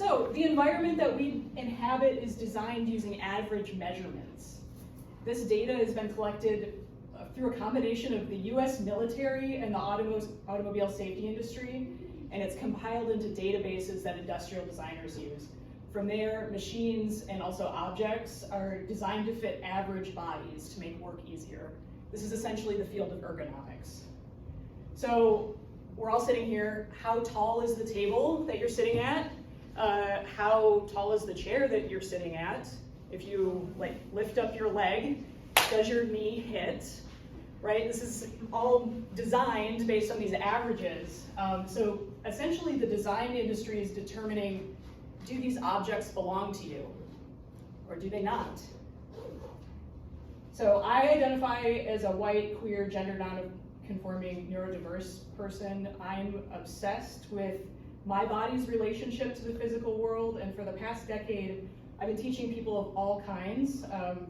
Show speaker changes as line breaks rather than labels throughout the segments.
So the environment that we inhabit is designed using average measurements. This data has been collected through a combination of the US military and the automobile safety industry, and it's compiled into databases that industrial designers use. From there, machines and also objects are designed to fit average bodies to make work easier. This is essentially the field of ergonomics. So we're all sitting here. How tall is the table that you're sitting at? How tall is the chair that you're sitting at? If you lift up your leg, does your knee hit? Right? This is all designed based on these averages. So essentially the design industry is determining, do these objects belong to you or do they not? So I identify as a white, queer, gender non-conforming, neurodiverse person. I'm obsessed with my body's relationship to the physical world, and for the past decade, I've been teaching people of all kinds,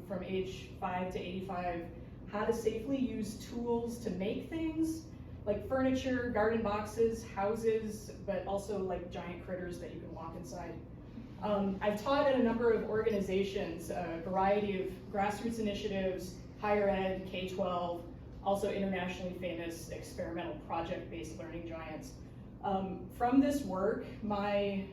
from age 5 to 85, how to safely use tools to make things, like furniture, garden boxes, houses, but also like giant critters that you can walk inside. I've taught at a number of organizations, a variety of grassroots initiatives, higher ed, K-12, also internationally famous experimental project-based learning giants. From this work, my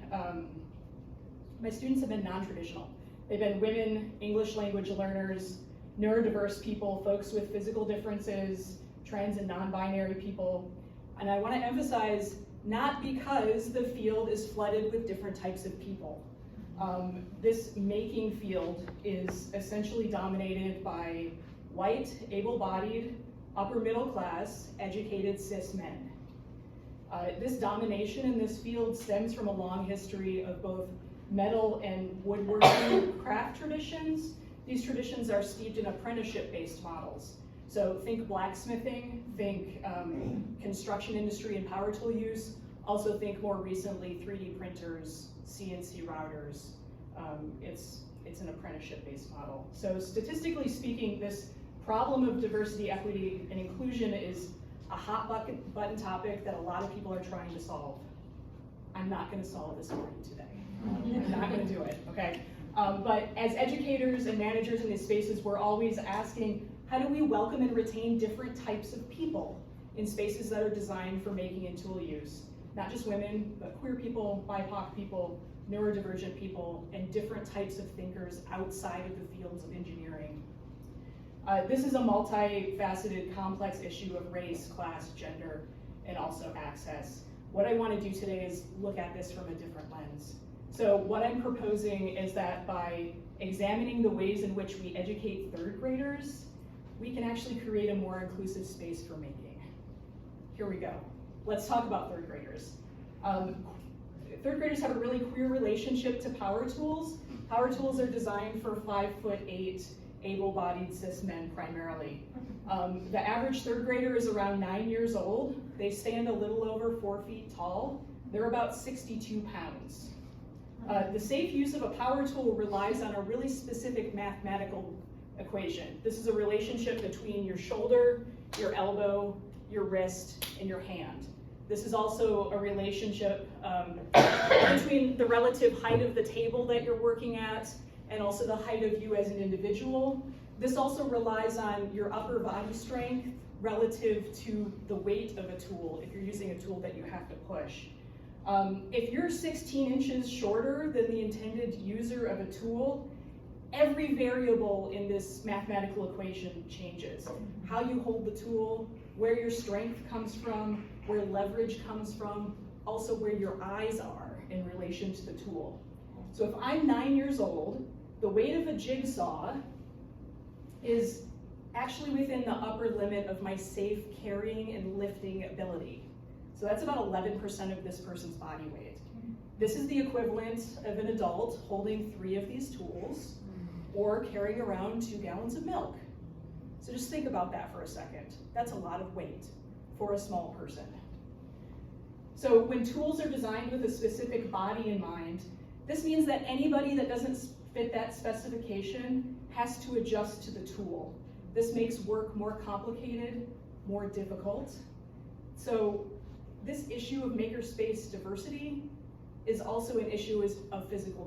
students have been non-traditional. They've been women, English language learners, neurodiverse people, folks with physical differences, trans and non-binary people. And I want to emphasize, not because the field is flooded with different types of people. This making field is essentially dominated by white, able-bodied, upper middle class, educated cis men. This domination in this field stems from a long history of both metal and woodworking craft traditions. These traditions are steeped in apprenticeship-based models. So think blacksmithing, think construction industry and power tool use. Also think more recently 3D printers, CNC routers. It's an apprenticeship-based model. So statistically speaking, this problem of diversity, equity, and inclusion is a hot button topic that a lot of people are trying to solve. I'm not going to solve this for you today. I'm not going to do it, okay? But as educators and managers in these spaces, we're always asking, how do we welcome and retain different types of people in spaces that are designed for making and tool use? Not just women, but queer people, BIPOC people, neurodivergent people, and different types of thinkers outside of the fields of engineering. This is a multifaceted, complex issue of race, class, gender, and also access. What I want to do today is look at this from a different lens. So what I'm proposing is that by examining the ways in which we educate third graders, we can actually create a more inclusive space for making. Here we go. Let's talk about third graders. Third graders have a really queer relationship to power tools. Power tools are designed for 5'8", able-bodied cis men primarily. The average third grader is around 9 years old. They stand a little over 4 feet tall. They're about 62 pounds. The safe use of a power tool relies on a really specific mathematical equation. This is a relationship between your shoulder, your elbow, your wrist, and your hand. This is also a relationship between the relative height of the table that you're working at and also the height of you as an individual. This also relies on your upper body strength relative to the weight of a tool, if you're using a tool that you have to push. If you're 16 inches shorter than the intended user of a tool, every variable in this mathematical equation changes. How you hold the tool, where your strength comes from, where leverage comes from, also where your eyes are in relation to the tool. So if I'm 9 years old, the weight of a jigsaw is actually within the upper limit of my safe carrying and lifting ability. So that's about 11% of this person's body weight. This is the equivalent of an adult holding 3 of these tools or carrying around 2 gallons of milk. So just think about that for a second. That's a lot of weight for a small person. So when tools are designed with a specific body in mind, this means that anybody that doesn't fit that specification has to adjust to the tool. This makes work more complicated, more difficult. So this issue of makerspace diversity is also an issue of physical